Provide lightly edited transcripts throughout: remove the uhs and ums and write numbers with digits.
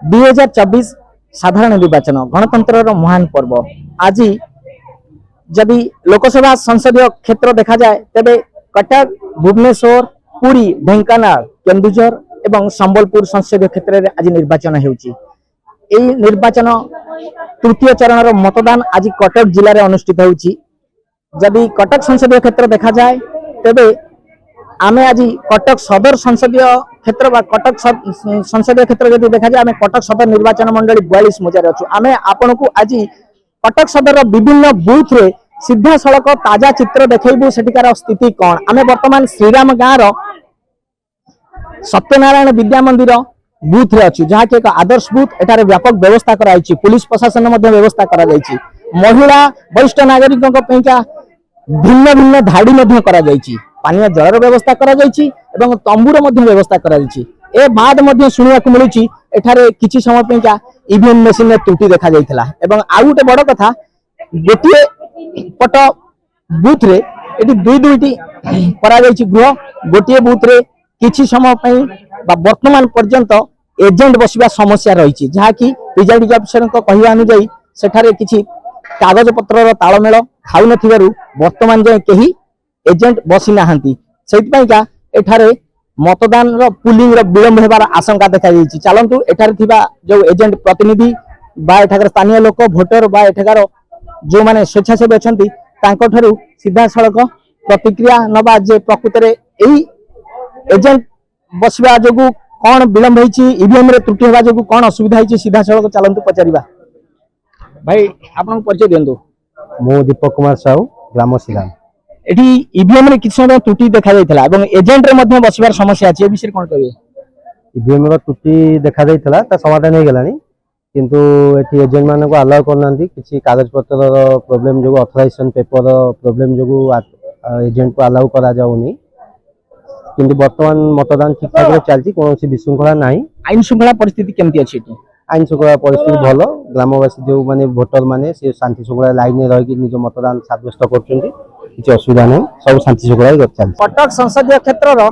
2024 साधारण निर्वाचन गणतंत्र महान पर्व। आज जदि लोकसभा संसदीय क्षेत्र देखा जाए तेबे कटक, भुवनेश्वर, पुरी, ढेंकानाल, केन्दुझर एवं संबलपुर संसदीय क्षेत्र में आज निर्वाचन होउची। एई निर्वाचन तृतीय चरण मतदान आज कटक जिले में अनुष्ठित होउची। जदि कटक संसदीय क्षेत्र देखा जाए तेबे आमे आज कटक सदर संसदीय क्षेत्र बा कटक संसदीय क्षेत्र जदि देखा जाए आमे कटक सदर निर्वाचन मंडली 42 मजार अच्छु। आमे आपण को आज कटक सदर विभिन्न बूथ रे सीधा सड़क ताजा चित्र देखैबू सेटिकार स्थिति कौन। आमे वर्तमान श्रीराम गाँव सत्यनारायण विद्या मंदिर बूथ रे अच्छु, जहाँ की एक आदर्श बूथ। एटारे व्यापक व्यवस्था कराई, पुलिस प्रशासन मध्य व्यवस्था करा जायछि। महिला वरिष्ठ नागरिकों पैका भिन्न भिन्न धाड़ी मध्य करा जायछि। पानीय जलर व्यवस्था करा जायछि एवं तंबूर मध्य व्यवस्था करा जायछि। ए बाद मध्य सुनिया मिलुछि एठारे किछि समय पैका ईवीएम मशीन में त्रुटि देखा जायथिला। एवं आ गुटे बड़ कथा, गोटिए पट बूथ रे एटी दुईटी करा जायछि गृह। गोटिए बूथ रे किछि समय पई बा वर्तमान पर्यंत एजेंट बसिबा समस्या रही, जहाँ कि प्रिजाइडिंग ऑफिसर को कहवा अनुଯାयी सेठारे किछि कागज पत्रर तालमेल खाउ नथिबारु वर्तमान जाय केही एजेंट बसी नाहंती। सेइतपैका एठारे मतदान रो पुलिंग रो विलंब हेबार आशंका देखा जायछि। चलंतु एठारे थिबा जो एजेंट प्रतिनिधि बा एठाकर स्थानीय लोक भोटर बा एठाकर जो माने स्वेच्छासेवी अछंती तांको ठारू सीधा सड़क प्रतिक्रिया नबा जे प्रकृत रे एई एजेंट बसवा जोगु कौन विलंब होइछि, ईवीएम रे त्रुटि हेबा जोगु कौन असुविधा होइछि, सीधा सड़क चलंतु पचारिबा। भाई आपन परिचय दियंतु। मो दीपक कुमार साहू, ग्राम सिलाम। एठी ईवीएम रे किछ समय त्रुटि देखा जायथिला एवं एजेंट रे मध्य बसिबार समस्या अछि, ए विषय कोन कहबे? ईवीएम रो त्रुटि देखा जायथिला ता समाधान हे गेलानी, किंतु एठी एजेंट माने को अलाउ करनांती। किछि कागज पत्र रो प्रॉब्लम जोगु, ऑथराइजेशन पेपर रो प्रॉब्लम जोगु एजेंट को अलाउ करा जाउनी। किंतु वर्तमान मतदान ठीक ठाक चलछि, कोनोसी विशृंखला नाही। आईन श्रृंखला परिस्थिति केमती अछि एठी? आईन श्रृंखला परिस्थिति भलो। ग्रामवासी जो माने भोटर माने से शांति श्रृंखला लाइन में रही निज मतदान साब्यस्त करछन्ती, किछि असुविधा नै, सब शांति श्रृंखला चलछि। कटक संसदीय क्षेत्र रो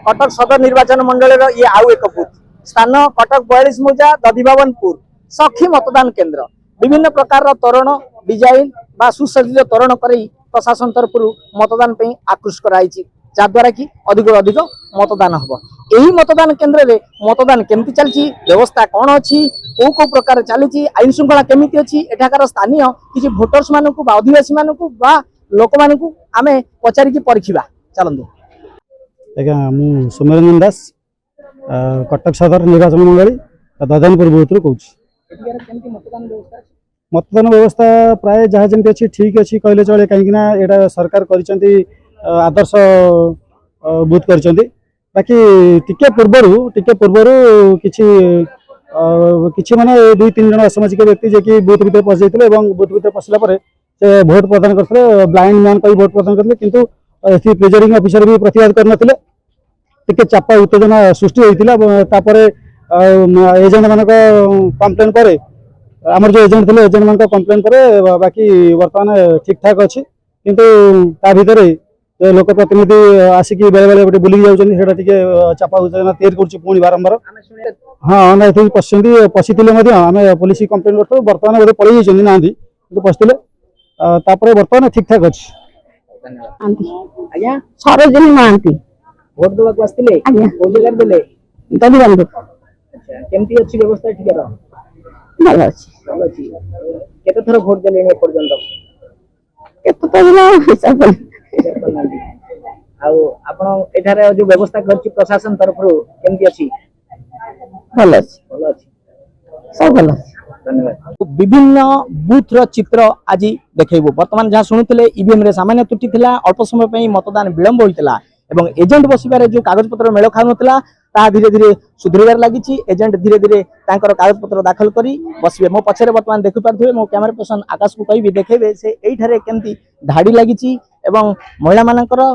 कटक सदर निर्वाचन मंडल रो ये आउ एक बूथ स्थान कटक 42 मौजा दधिभवनपुर सखी मतदान केंद्र। विभिन्न प्रकार रो तोरण डिजाइन बा सुसज्जित तोरण करी प्रशासन तरफ मतदान पे आकृष्ट कराइछि, जाद्वारा कि अधिक अधिक मतदान हबो। एही मतदान केंद्र रे मतदान केमती चलछि, व्यवस्था कोन अछि, को प्रकार चलछि, आईन श्रृंखला केमिति अछि, एठाकार स्थानीय किछि भोटर्स मानकु बा आदिवासी मानकु बा लोक मानकु आमे पचारि कि परखिबा। चलंदु आज्ञा मु सुमरंजन दास, कटक सदर निर्वाचन मंडली ददनपुर बूथ कहूँ। मतदान व्यवस्था प्राय जहाँ जमी अच्छी ठीक अच्छी कहले चले, कहीं एटा सरकार करिसेंती आदर्श बूथ करिसेंती। बाकी टिके पूर्वरु किछि माने 2-3 जन असामाजिक व्यक्ति जे कि बूथ भीतर पसि जाइथिले एवं बूथ भीतर पसिला परे से भोट प्रदान करथिले, ब्लाइंड मैन कहि भोट प्रदान करथिले। किंतु एथि प्रिजाइडिंग ऑफिसर भी प्रतिवाद करनथिले, टिके चापा उत्तेजना सृष्टि होइथिला। तापरे एजेंट मानक कंप्लेन परे हमर जो एजेंट थिले एजेंट मानक कंप्लेन परे बाकी वर्तमान ठीक ठाक अछि। किंतु ता भीतर लोक प्रतिनिधि आसिकी बेले बेले बुलिक जाउछन, सेटा टिके चापा उत्तेजना तैयार करछि पुणी बारंबार। हाँ ना एथि पसिथिले मध्ये आमे पुलिस कंप्लेन करथु। वर्तमान बोधे पळै जाइछन नांदी, किंतु पसिथिले तापरे वर्तमान ठीक ठाक अछि। आज्ञा सरोजिनी महांती भोट देबा को आस्तिले को जगह देले दधिबंधु। अच्छा केमती अछि व्यवस्था ठीक है? भलो अछि। भलो अछि। केते थरो भोट देले ने पर्यंत? केते तो दिला हिसाब आउ आपण एठारे जो व्यवस्था करछि प्रशासन तरफ केमती अछि? भलो अछि। भलो अछि, सब भलो अछि। धन्यवाद। विभिन्न बूथ रो चित्र आज देखैबो। वर्तमान जहाँ शुणुथिले ईवीएम रे सामान्य त्रुटि थिला, अल्प समय पई मतदान विलंब होइतिला एवं एजेंट बसिबारे जो कागज पत्र मेल खाउ नथिला ता धीरे धीरे सुधरिबार लागिछि। एजेंट धीरे धीरे तांकर कागज पत्र दाखल करी बसिबे। मो पछरे वर्तमान देखि पारथुबे, मो कैमरा पर्सन आकाश को कहबी देखेबे से एई ठारे केमती धाड़ी लागिछि एवं महिला मानकर आ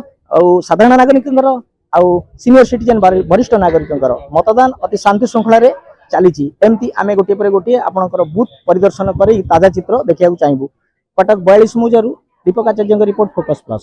साधारण नागरिकंकर आ सीनियर सिटीजन वरिष्ठ नागरिकंकर मतदान अति शांति श्रृंखला रे चली। एमती आमे गोटे पर गोटे आपणकर बूथ परिदर्शन कर ताजा चित्र देखा चाहिए। कटक 42 मौजारू दीपक आचार्य रिपोर्ट, फोकस प्लस।